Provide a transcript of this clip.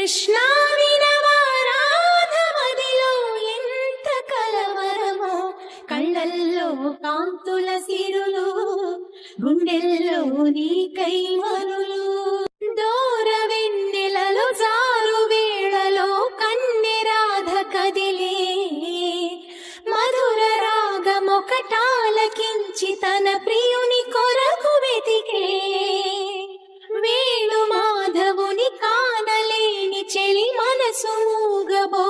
కృష్ణ వినవారాధమదిలో ఎంత కలవరమో, కళ్ళల్లో కాంతుల సిరులు, గుండెల్లో నీకై మరులు. దూర వెన్నెలలో జారు వేళలో కన్నె రాధ కదిలే, మధుర రాగమొకటాలకించి తన ప్రియుని కొరకు వెతికే. వేణు మాధవుని కానలేని చెలి మనసు మూగబో